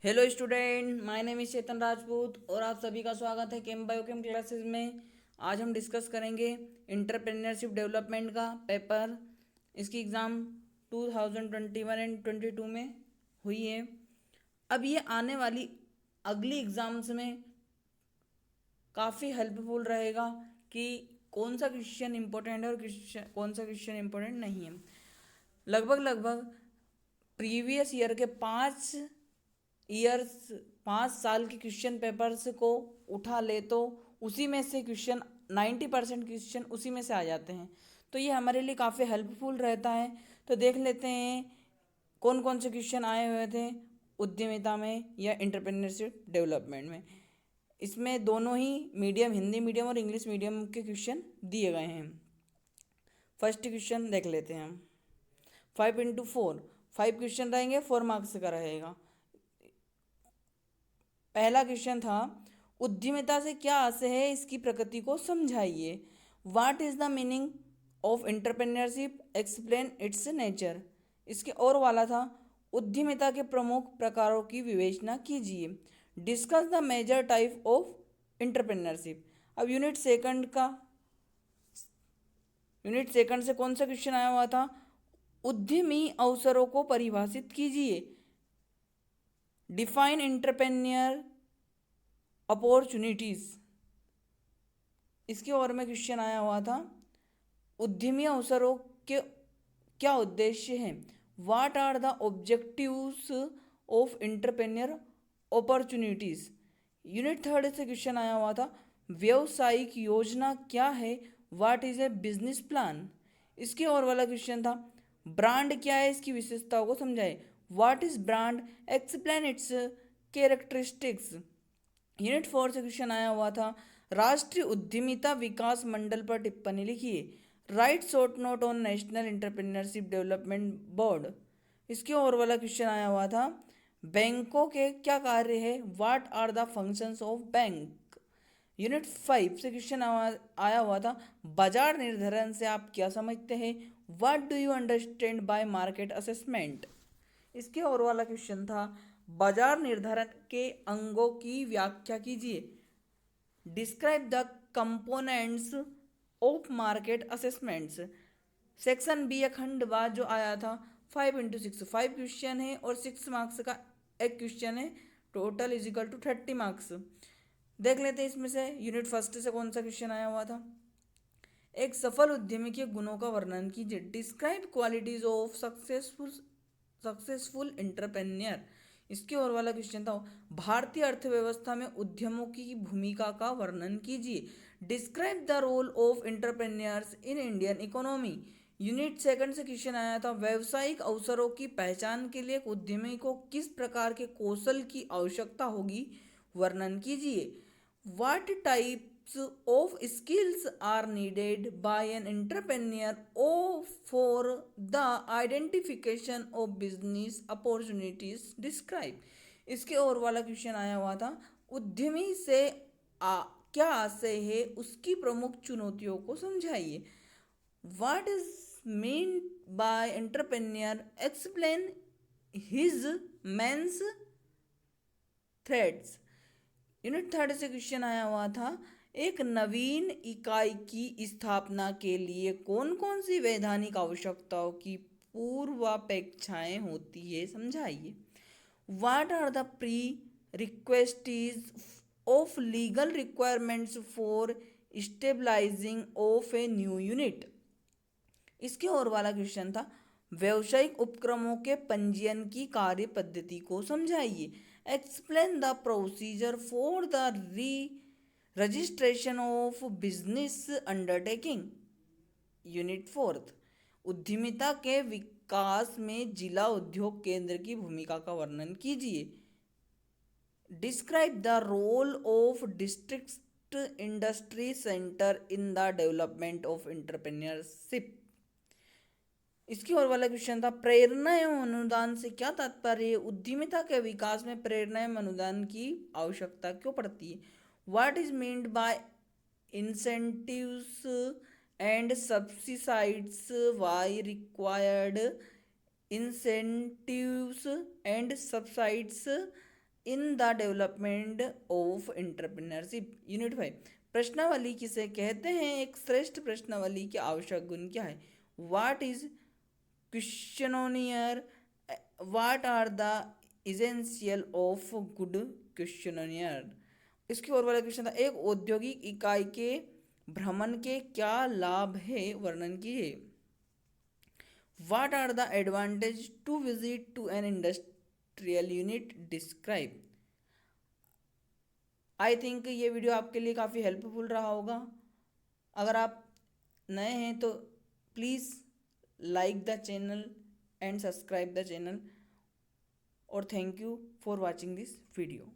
Hello student, my name is Chetan Rajput और आप सभी का स्वागत है केम बायोकेम क्लासेस में। आज हम डिस्कस करेंगे इंटरप्रेन्योरशिप डेवलपमेंट का पेपर। इसकी एग्ज़ाम 2021 एंड 22 में हुई है। अब ये आने वाली अगली एग्ज़ाम्स में काफ़ी हेल्पफुल रहेगा कि कौन सा क्वेश्चन इम्पोर्टेंट है और कौन सा क्वेश्चन इम्पोर्टेंट नहीं है। लगभग लगभग प्रीवियस ईयर के 5 ईयर्स 5 साल के क्वेश्चन पेपर्स को उठा ले तो उसी में से क्वेश्चन 90% क्वेश्चन उसी में से आ जाते हैं। तो ये हमारे लिए काफ़ी हेल्पफुल रहता है। तो देख लेते हैं कौन कौन से क्वेश्चन आए हुए थे उद्यमिता में या इंटरप्रेन्योरशिप डेवलपमेंट में। इसमें दोनों ही मीडियम, हिंदी मीडियम और इंग्लिश मीडियम के क्वेश्चन दिए गए हैं। फर्स्ट क्वेश्चन देख लेते हैं हम। 5 into 4, 5 क्वेश्चन रहेंगे, 4 मार्क्स का रहेगा। पहला क्वेश्चन था, उद्यमिता से क्या आशय है, इसकी प्रकृति को समझाइए। What is the meaning of entrepreneurship, explain it's nature. इसके और वाला था, उद्यमिता के प्रमुख प्रकारों की विवेचना कीजिए। Discuss the major type of entrepreneurship. अब यूनिट सेकंड से कौन सा क्वेश्चन आया हुआ था, उद्यमी अवसरों को परिभाषित कीजिए। Define entrepreneur opportunities. इसके और में क्वेश्चन आया हुआ था, उद्यमी अवसरों के क्या उद्देश्य हैं। What are the objectives of entrepreneur opportunities. Unit third से क्वेश्चन आया हुआ था, व्यवसायिक योजना क्या है। What is a business plan. इसके और वाला क्वेश्चन था, ब्रांड क्या है, इसकी विशेषताओं को समझाए। What is brand, explain it's characteristics. Unit 4 से क्वेश्चन आया हुआ था, राष्ट्रीय उद्यमिता विकास मंडल पर टिप्पणी लिखिए। Right short note on national entrepreneurship development board. इसके और वाला क्वेश्चन आया हुआ था, बैंकों के क्या कार्य है। What are the functions of bank. Unit 5 से क्वेश्चन आया हुआ था, बाजार निर्धारण से आप क्या समझते हैं। What do you understand by market assessment. इसके और वाला क्वेश्चन था, बाजार निर्धारण के अंगों की व्याख्या कीजिए। Describe the components of market assessments. Section B अखंडवाद जो आया था, 5 into 6, 5 क्वेश्चन है और 6 मार्क्स का एक क्वेश्चन है। Total is equal to 30 marks. देख लेते हैं इसमें से यूनिट फर्स्ट से कौन सा क्वेश्चन आया हुआ था। एक सफल उद्यमी के गुणों का वर्णन कीजिए। Describe qualities of successful entrepreneur. इसके और वाला क्वेश्चन था, भारतीय अर्थव्यवस्था में उद्यमों की भूमिका का वर्णन कीजिए। Describe the role of entrepreneurs in Indian economy. Unit second से क्वेश्चन आया था, व्यावसायिक अवसरों की पहचान के लिए एक उद्यमी को किस प्रकार के कौशल की आवश्यकता होगी, वर्णन कीजिए। What types of skills are needed by an entrepreneur for the identification of business opportunities describe। इसके और वाला क्वेश्चन आया हुआ था, उद्यमी से क्या आशय है, उसकी प्रमुख चुनौतियों को समझाइए। What is meant by entrepreneur, explain his means threats। Unit third से क्वेश्चन आया हुआ था, एक नवीन इकाई की स्थापना के लिए कौन कौन सी वैधानिक आवश्यकताओं की पूर्वापेक्षाएं होती है, समझाइए। What are the prerequisites of legal requirements for stabilizing of a new unit. इसके और वाला क्वेश्चन था, व्यावसायिक उपक्रमों के पंजीयन की कार्य पद्धति को समझाइए। Explain the procedure for the री registration of business undertaking. Unit fourth, उद्यमिता के विकास में जिला उद्योग केंद्र की भूमिका का वर्णन कीजिए। Describe the role of district industry centre in the development of entrepreneurship. इसकी और वाला क्वेश्चन था, प्रेरणा एवं अनुदान से क्या तात्पर्य है। उद्यमिता के विकास में प्रेरणा एवं अनुदान की आवश्यकता क्यों पड़ती है। What is meant by incentives and subsidies, why required incentives and subsidies in the development of entrepreneurship. Unit 5, प्रश्नावली किसे कहते हैं, एक श्रेष्ठ प्रश्नावली के आवश्यक गुण क्या है। What is questionnaire, what are the essential of good questionnaire. इसके और वाला क्वेश्चन था, एक औद्योगिक इकाई के भ्रमण के क्या लाभ है, वर्णन कीजिए। What are the advantage to visit to an industrial unit, describe. I think ये वीडियो आपके लिए काफ़ी हेल्पफुल रहा होगा। अगर आप नए हैं तो please like the channel and subscribe the channel, और thank you for watching this video.